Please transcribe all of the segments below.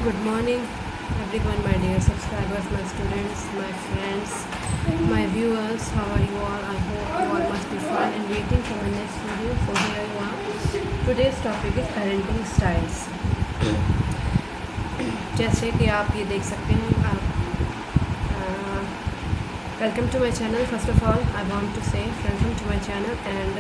Good morning, everyone, my dear subscribers, my students, my friends, my viewers. How are you all? I hope you all must be fine and waiting for my next video. So here you are. Today's topic is parenting styles. जैसे कि आप ये देख सकते हैं, आप welcome to my channel. First of all, I want to say welcome to my channel and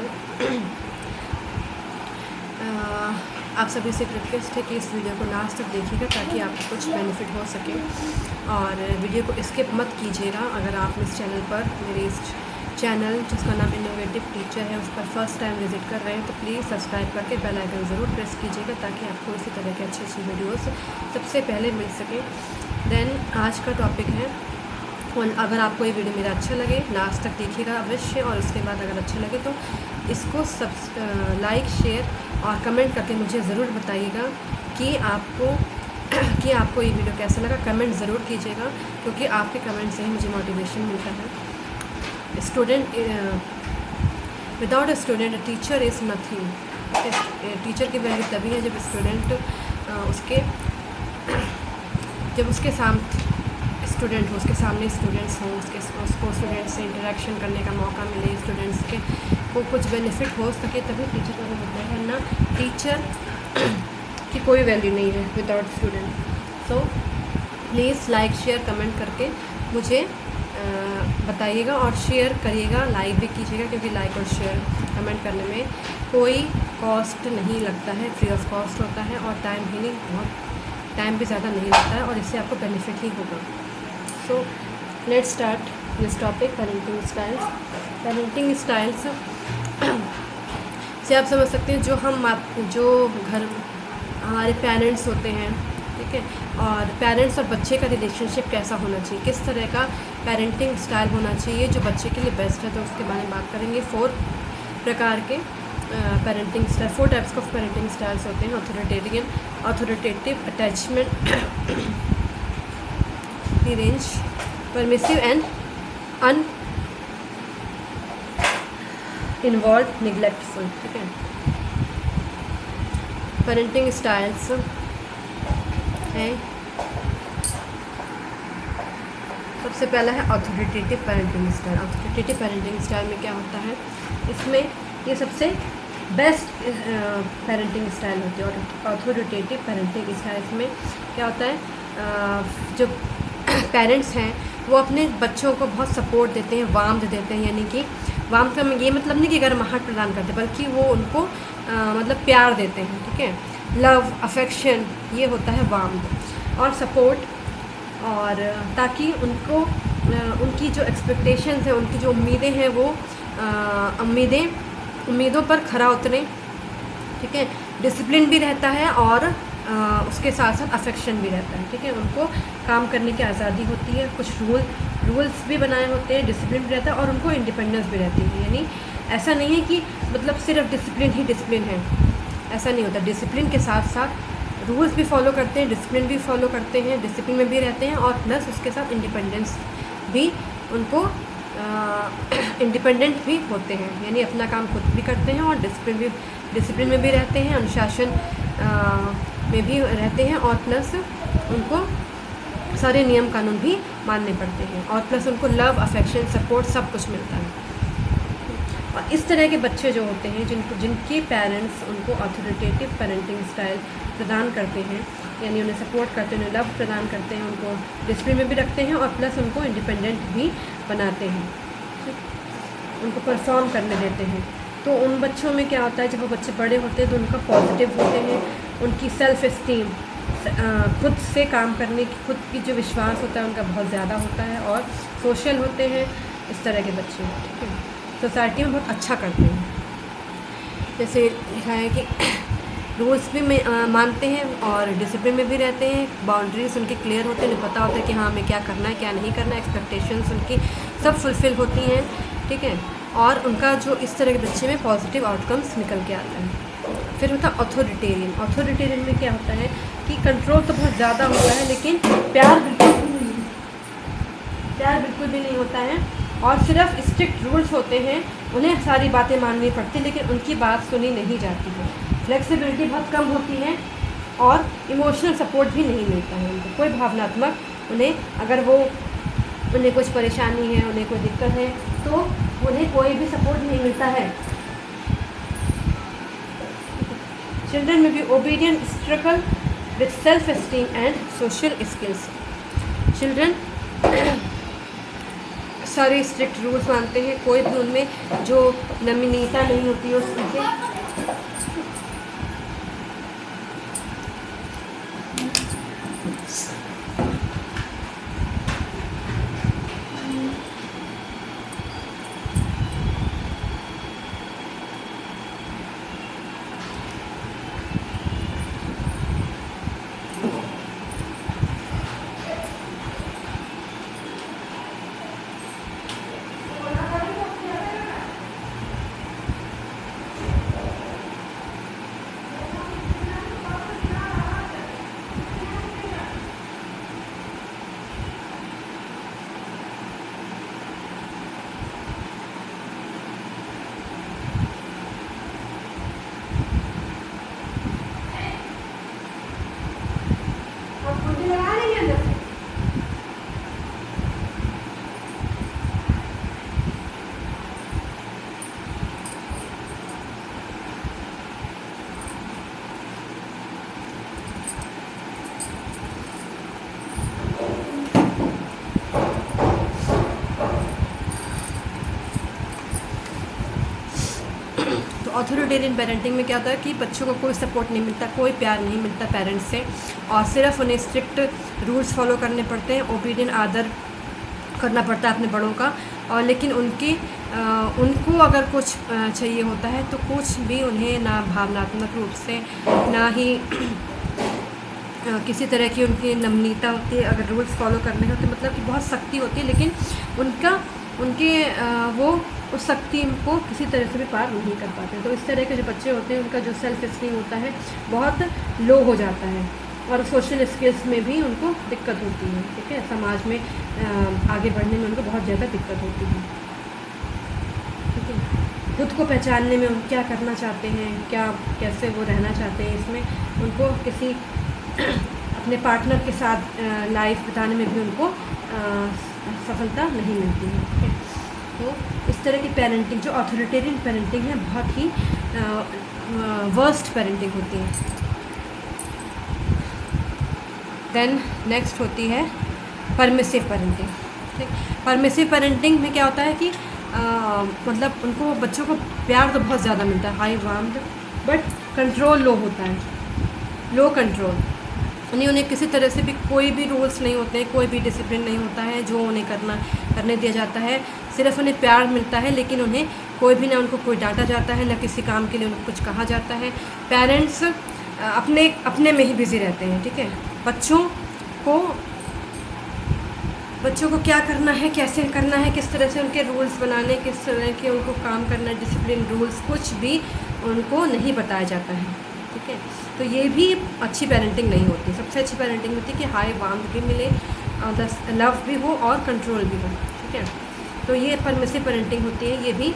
आप सभी से रिक्वेस्ट है कि इस वीडियो को लास्ट तक देखिएगा ताकि आपको कुछ बेनिफिट हो सके और वीडियो को स्किप मत कीजिएगा। अगर आप इस चैनल पर मेरे इस चैनल जिसका नाम इनोवेटिव टीचर है उस पर फर्स्ट टाइम विज़िट कर रहे हैं तो प्लीज़ सब्सक्राइब करके बेल आइकन ज़रूर प्रेस कीजिएगा ताकि आपको इसी तरह के अच्छी अच्छी वीडियोस सबसे पहले मिल सके। देन आज का टॉपिक है, और अगर आपको ये वीडियो मेरा अच्छा लगे लास्ट तक देखिएगा अवश्य, और उसके बाद अगर अच्छा लगे तो इसको लाइक शेयर और कमेंट करके मुझे ज़रूर बताइएगा कि आपको ये वीडियो कैसा लगा। कमेंट ज़रूर कीजिएगा क्योंकि आपके कमेंट से ही मुझे मोटिवेशन मिलता है। Student without a student teacher is nothing. Teacher की वैल्यू तभी है जब स्टूडेंट जब उसके सामने स्टूडेंट हो, उसके सामने स्टूडेंट्स हों, उसको स्टूडेंट्स से इंटरेक्शन करने का मौका मिले, स्टूडेंट्स को कुछ बेनिफिट हो सके, तभी टीचर का होता है, वरना टीचर की कोई वैल्यू नहीं है without student. So please like share comment करके मुझे बताइएगा और शेयर करिएगा, लाइक भी कीजिएगा क्योंकि लाइक और शेयर कमेंट करने में कोई कॉस्ट नहीं लगता है, फ्री ऑफ कॉस्ट होता है और बहुत टाइम भी ज़्यादा नहीं लगता है और इससे आपको बेनिफिट ही होगा। So let's start this topic, parenting styles. Parenting styles से आप समझ सकते हैं जो घर हमारे पेरेंट्स होते हैं, ठीक है, और पेरेंट्स और बच्चे का रिलेशनशिप कैसा होना चाहिए, किस तरह का पेरेंटिंग स्टाइल होना चाहिए जो बच्चे के लिए बेस्ट है, तो उसके बारे में बात करेंगे। 4 प्रकार के parenting style, 4 types of parenting styles होते हैं। Authoritative, attachment, range, permissive and involve, neglectful, ठीक है। पेरेंटिंग स्टाइल्स हैं, सबसे पहला है authoritative parenting style. Authoritative parenting style में क्या होता है, इसमें ये सबसे बेस्ट पेरेंटिंग स्टाइल होती है। और ऑथोरिटेटिव पेरेंटिंग स्टाइल में क्या होता है, जो पेरेंट्स हैं वो अपने बच्चों को बहुत सपोर्ट देते हैं, वार्मथ देते हैं, यानी कि वार्मथ का ये मतलब नहीं कि गर्माहट प्रदान करते बल्कि वो उनको मतलब प्यार देते हैं, ठीक है। लव, अफेक्शन, ये होता है वार्मथ और सपोर्ट, और ताकि उनकी जो एक्सपेक्टेशंस हैं, उनकी जो उम्मीदें हैं वो उम्मीदों पर खरा उतरें, ठीक है। डिसिप्लिन भी रहता है और उसके साथ साथ अफेक्शन भी रहता है, ठीक है। उनको काम करने की आज़ादी होती है, कुछ रूल्स भी बनाए होते हैं, डिसिप्लिन भी रहता है और उनको इंडिपेंडेंस भी रहती है। यानी ऐसा नहीं है कि मतलब सिर्फ डिसिप्लिन ही डिसिप्लिन है, ऐसा नहीं होता। डिसिप्लिन के साथ साथ रूल्स भी फॉलो करते हैं, डिसिप्लिन भी फॉलो करते हैं, डिसिप्लिन में भी रहते हैं और प्लस उसके साथ इंडिपेंडेंस भी, उनको इंडिपेंडेंट भी होते हैं, यानी अपना काम खुद भी करते हैं और डिसिप्लिन में भी रहते हैं, अनुशासन में भी रहते हैं और प्लस उनको सारे नियम कानून भी मानने पड़ते हैं और प्लस उनको लव, अफेक्शन, सपोर्ट सब कुछ मिलता है। और इस तरह के बच्चे जो होते हैं जिनके पेरेंट्स उनको ऑथोरिटेटिव पेरेंटिंग स्टाइल प्रदान करते हैं, यानी उन्हें सपोर्ट करते हैं, उन्हें लव प्रदान करते हैं, उनको डिसिप्लिन में भी रखते हैं और प्लस उनको इंडिपेंडेंट भी बनाते हैं, उनको परफॉर्म करने देते हैं, तो उन बच्चों में क्या होता है, जब वो बच्चे बड़े होते हैं तो उनका पॉजिटिव होते हैं, उनकी सेल्फ़ इस्टीम, खुद से काम करने की, खुद की जो विश्वास होता है उनका बहुत ज़्यादा होता है और सोशल होते हैं इस तरह के बच्चे, ठीक है। सोसाइटी में बहुत अच्छा करते हैं, जैसे लिखा है कि रूल्स भी मानते हैं और डिसिप्लिन में भी रहते हैं, बाउंड्रीज उनकी क्लियर होते हैं, उन्हें पता होता है कि हाँ हमें क्या करना है क्या नहीं करना है, एक्सपेक्टेशंस उनकी सब फुलफ़िल होती हैं, ठीक है। और उनका जो इस तरह के बच्चे में पॉजिटिव आउटकम्स निकल के आता है। फिर होता है ऑथोरिटेरियन। ऑथोरिटेरियन में क्या होता है कि कंट्रोल तो बहुत ज़्यादा होता है लेकिन प्यार बिल्कुल भी नहीं होता है और सिर्फ स्ट्रिक्ट रूल्स होते हैं, उन्हें सारी बातें माननी पड़ती लेकिन उनकी बात सुनी नहीं जाती है। फ्लेक्सिबिलिटी बहुत कम होती है और इमोशनल सपोर्ट भी नहीं मिलता है उनको, कोई भावनात्मक उन्हें कुछ परेशानी है, उन्हें कोई दिक्कत है, तो उन्हें कोई भी सपोर्ट नहीं मिलता है। चिल्ड्रन में भी obedient struggle with self esteem and social skills. Children सारे स्ट्रिक्ट रूल्स मानते हैं, कोई भी उनमें जो नमनीयता नहीं होती है उससे ऑथोरिटेरियन पेरेंटिंग में क्या होता है कि बच्चों को कोई सपोर्ट नहीं मिलता, कोई प्यार नहीं मिलता पेरेंट्स से, और सिर्फ उन्हें स्ट्रिक्ट रूल्स फॉलो करने पड़ते हैं, ओबीडियंट आदर करना पड़ता है अपने बड़ों का। और लेकिन उनको अगर कुछ चाहिए होता है तो कुछ भी उन्हें ना भावनात्मक रूप से, ना ही किसी तरह की उनकी नमनीयता होती है। अगर रूल्स फॉलो करने होते मतलब कि बहुत सख्ती होती है, लेकिन वो उस सख्ती को किसी तरह से भी पार नहीं कर पाते। तो इस तरह के जो बच्चे होते हैं उनका जो सेल्फ एस्टीम होता है बहुत लो हो जाता है, और सोशल स्किल्स में भी उनको दिक्कत होती है। ठीक है, समाज में आगे बढ़ने में उनको बहुत ज़्यादा दिक्कत होती है। ठीक है, खुद को पहचानने में क्या करना चाहते हैं, कैसे वो रहना चाहते हैं, इसमें उनको किसी अपने पार्टनर के साथ लाइफ बिताने में भी उनको सफलता नहीं मिलती है। ठीक है, तो इस तरह की पेरेंटिंग जो ऑथोरिटेरियन पेरेंटिंग है बहुत ही वर्स्ट पेरेंटिंग होती है। देन नेक्स्ट होती है परमिसिव पेरेंटिंग। ठीक, परमिसिव पेरेंटिंग में क्या होता है कि मतलब उनको बच्चों को प्यार तो बहुत ज़्यादा मिलता है, हाई वार्म्ड, बट कंट्रोल लो होता है, लो कंट्रोल। उन्हें किसी तरह से भी कोई भी रूल्स नहीं होते हैं, कोई भी डिसिप्लिन नहीं होता है जो उन्हें करने दिया जाता है। सिर्फ उन्हें प्यार मिलता है, लेकिन उन्हें कोई भी ना उनको कोई डांटा जाता है, ना किसी काम के लिए उनको कुछ कहा जाता है। पेरेंट्स अपने में ही बिज़ी रहते हैं। ठीक है, बच्चों को क्या करना है, कैसे करना है, किस तरह से उनके रूल्स बनाने, किस तरह के उनको काम करना है, डिसिप्लिन रूल्स कुछ भी उनको नहीं बताया जाता है। ठीक है, तो ये भी अच्छी पेरेंटिंग नहीं होती। सबसे अच्छी पेरेंटिंग होती है कि हाई वार्म भी मिले, लव भी हो और कंट्रोल भी हो। ठीक है, तो ये परमिसिव पेरेंटिंग होती है, ये भी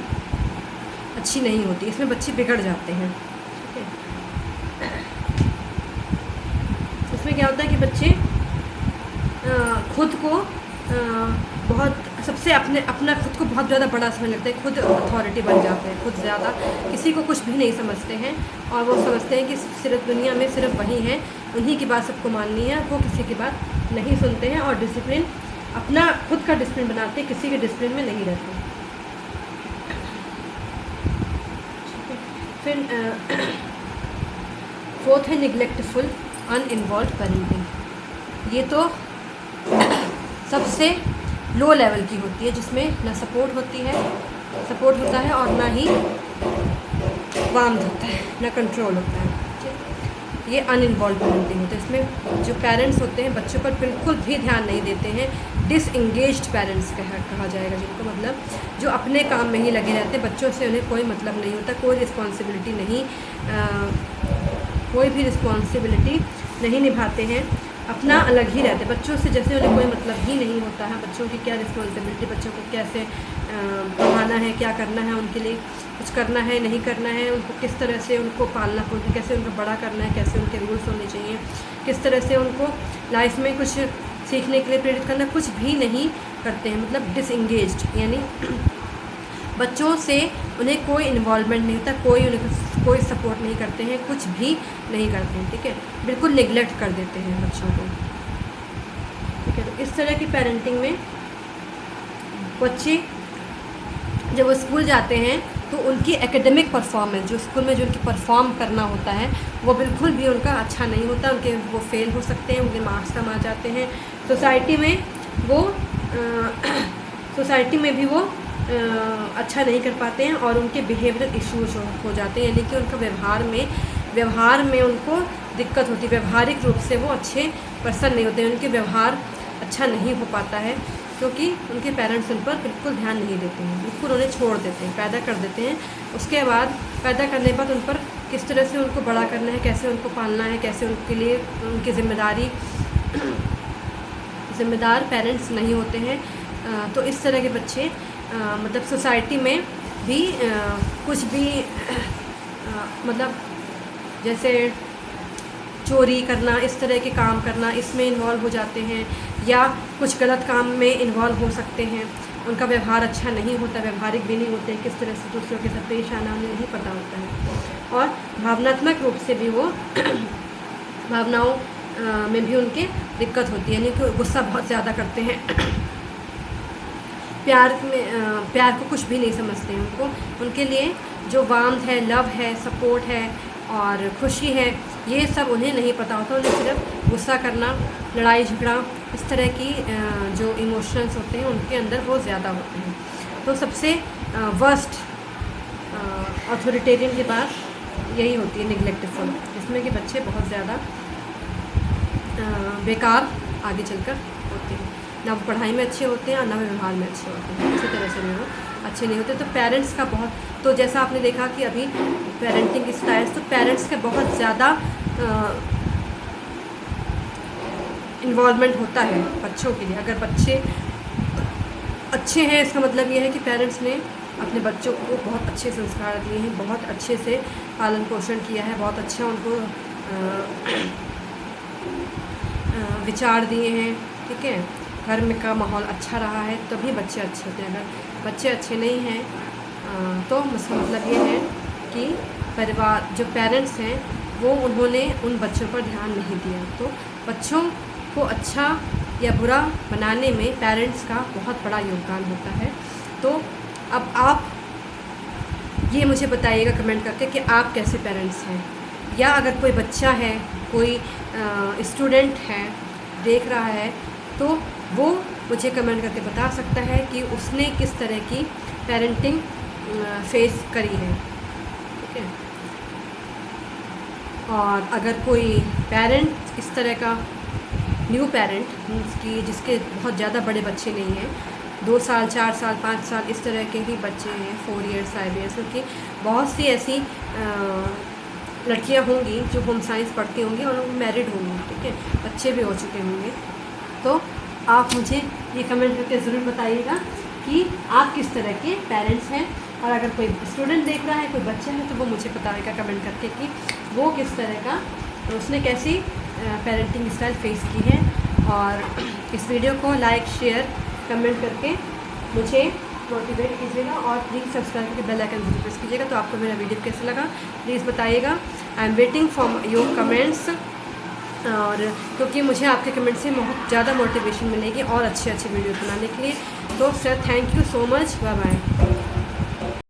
अच्छी नहीं होती, इसमें बच्चे बिगड़ जाते हैं। ठीक है, इसमें क्या होता है कि बच्चे खुद को बहुत सबसे अपना खुद को बहुत ज़्यादा बड़ा समझ लगते हैं, खुद अथॉरिटी बन जाते हैं, खुद ज़्यादा किसी को कुछ भी नहीं समझते हैं, और वो समझते हैं कि सिर्फ दुनिया में सिर्फ वही हैं, उन्हीं की बात सबको माननी है, वो किसी की बात नहीं सुनते हैं, और डिसिप्लिन अपना खुद का डिसिप्लिन बनाते हैं, किसी के डिसिप्लिन में नहीं रहते। फिर फोर्थ है निगलेक्टफुल अनइन्वॉल्व पेरेंटिंग। ये तो सबसे लो लेवल की होती है, जिसमें ना सपोर्ट होता है और ना ही वार्म होता है, ना कंट्रोल होता है। ठीक, ये अनइन्वॉल्व पेरेंटिंग होता है। इसमें जो पेरेंट्स होते हैं बच्चों पर बिल्कुल भी ध्यान नहीं देते हैं, डिसएंगेज्ड पेरेंट्स कहा जाएगा जिनको, मतलब जो अपने काम में ही लगे रहते हैं, बच्चों से उन्हें कोई मतलब नहीं होता, कोई रिस्पॉन्सिबिलिटी नहीं निभाते हैं, अपना अलग ही रहते हैं। बच्चों से जैसे उन्हें कोई मतलब ही नहीं होता है, बच्चों की क्या रिस्पॉन्सिबिलिटी, बच्चों को कैसे पढ़ाना है, क्या करना है, उनके लिए कुछ करना है नहीं करना है, उनको किस तरह से उनको पालना पोसना, कैसे उनको बड़ा करना है, कैसे उनके रूल्स होने चाहिए, किस तरह से उनको लाइफ में कुछ सीखने के लिए प्रेरित करना, कुछ भी नहीं करते हैं। मतलब डिसएंगेज्ड, यानी बच्चों से उन्हें कोई इन्वॉल्वमेंट नहीं होता, कोई सपोर्ट नहीं करते हैं, कुछ भी नहीं करते हैं, ठीक है, बिल्कुल निगलेक्ट कर देते हैं बच्चों को, ठीक है। तो इस तरह की पेरेंटिंग में बच्चे जब वो स्कूल जाते हैं तो उनकी एकेडमिक परफॉर्मेंस, जो स्कूल में जो उनकी परफॉर्म करना होता है, वो बिल्कुल भी उनका अच्छा नहीं होता, उनके वो फेल हो सकते हैं, उनके मार्क्स कम आ जाते हैं, सोसाइटी में भी वो अच्छा नहीं कर पाते हैं, और उनके बिहेवियरल इश्यूज हो जाते हैं, यानी कि उनका व्यवहार में उनको दिक्कत होती है, व्यवहारिक रूप से वो अच्छे पर्सन नहीं होते हैं, उनके व्यवहार अच्छा नहीं हो पाता है, क्योंकि उनके पेरेंट्स उन पर बिल्कुल ध्यान नहीं देते हैं, बिल्कुल उन्हें छोड़ देते हैं, पैदा कर देते हैं। उसके बाद पैदा करने के बाद उन पर किस तरह से उनको बड़ा करना है, कैसे उनको पालना है, कैसे उनके लिए उनकी ज़िम्मेदार पेरेंट्स नहीं होते हैं। तो इस तरह के बच्चे मतलब सोसाइटी में भी कुछ भी मतलब जैसे चोरी करना, इस तरह के काम करना, इसमें इन्वॉल्व हो जाते हैं, या कुछ गलत काम में इन्वॉल्व हो सकते हैं। उनका व्यवहार अच्छा नहीं होता, व्यवहारिक भी नहीं होते, किस तरह से दूसरों के साथ पेश आना उन्हें नहीं पता होता है, और भावनात्मक रूप से भी वो भावनाओं में भी उनके दिक्कत होती है, यानी कि गुस्सा बहुत ज़्यादा करते हैं, प्यार को कुछ भी नहीं समझते हैं। उनके लिए जो वार्मथ है, लव है, सपोर्ट है और खुशी है, ये सब उन्हें नहीं पता होता। उन्हें सिर्फ गुस्सा करना, लड़ाई झगड़ा, इस तरह की जो इमोशंस होते हैं उनके अंदर वो ज़्यादा होते हैं। तो सबसे वर्स्ट अथॉरिटेरियन की बात यही होती है, निगलेक्टफुल, जिसमें कि बच्चे बहुत ज़्यादा बेकार आगे चलकर होते हैं, ना वो पढ़ाई में अच्छे होते हैं और ना व्यवहार में अच्छे होते हैं, इसी तरह से भी वो अच्छे नहीं होते। तो पेरेंट्स का बहुत, तो जैसा आपने देखा कि अभी पेरेंटिंग स्टाइल्स, तो पेरेंट्स का बहुत ज़्यादा इन्वॉल्वमेंट होता है बच्चों के लिए। अगर बच्चे अच्छे हैं, इसका मतलब ये है कि पेरेंट्स ने अपने बच्चों को बहुत अच्छे संस्कार दिए हैं, बहुत अच्छे से पालन पोषण किया है, बहुत अच्छा उनको विचार दिए हैं, ठीक है, घर में का माहौल अच्छा रहा है, तभी बच्चे अच्छे होते हैं। अगर बच्चे अच्छे नहीं हैं तो मतलब ये है कि परिवार, जो पेरेंट्स हैं वो उन्होंने उन बच्चों पर ध्यान नहीं दिया। तो बच्चों को अच्छा या बुरा बनाने में पेरेंट्स का बहुत बड़ा योगदान होता है। तो अब आप ये मुझे बताइएगा कमेंट करके कि आप कैसे पेरेंट्स हैं, या अगर कोई बच्चा है, कोई स्टूडेंट है देख रहा है, तो वो मुझे कमेंट करके बता सकता है कि उसने किस तरह की पेरेंटिंग फेस करी है, ठीक है। और अगर कोई पेरेंट इस तरह का न्यू पेरेंट जिसके बहुत ज़्यादा बड़े बच्चे नहीं हैं, 2 साल 4 साल 5 साल इस तरह के ही बच्चे हैं, 4 ईयर्स 5 ईयर्स, क्योंकि बहुत सी ऐसी लड़कियां होंगी जो होम साइंस पढ़ती होंगी और वो मैरिड होंगी, ठीक है, बच्चे भी हो चुके होंगे। तो आप मुझे ये कमेंट करके ज़रूर बताइएगा कि आप किस तरह के पेरेंट्स हैं, और अगर कोई स्टूडेंट देख रहा है, कोई बच्चा है, तो वो मुझे बताएगा कमेंट करके कि वो किस तरह का, उसने कैसी पेरेंटिंग स्टाइल फेस की है। और इस वीडियो को लाइक, शेयर, कमेंट करके मुझे मोटिवेट कीजिएगा, और प्लीज़ सब्सक्राइब करके बेल आइकन जरूर प्रेस कीजिएगा। तो आपको मेरा वीडियो कैसा लगा प्लीज़ बताइएगा। I am waiting for your comments, और क्योंकि मुझे आपके कमेंट से बहुत ज़्यादा मोटिवेशन मिलेगी और अच्छे वीडियो बनाने के लिए। तो sir thank you so much, bye bye.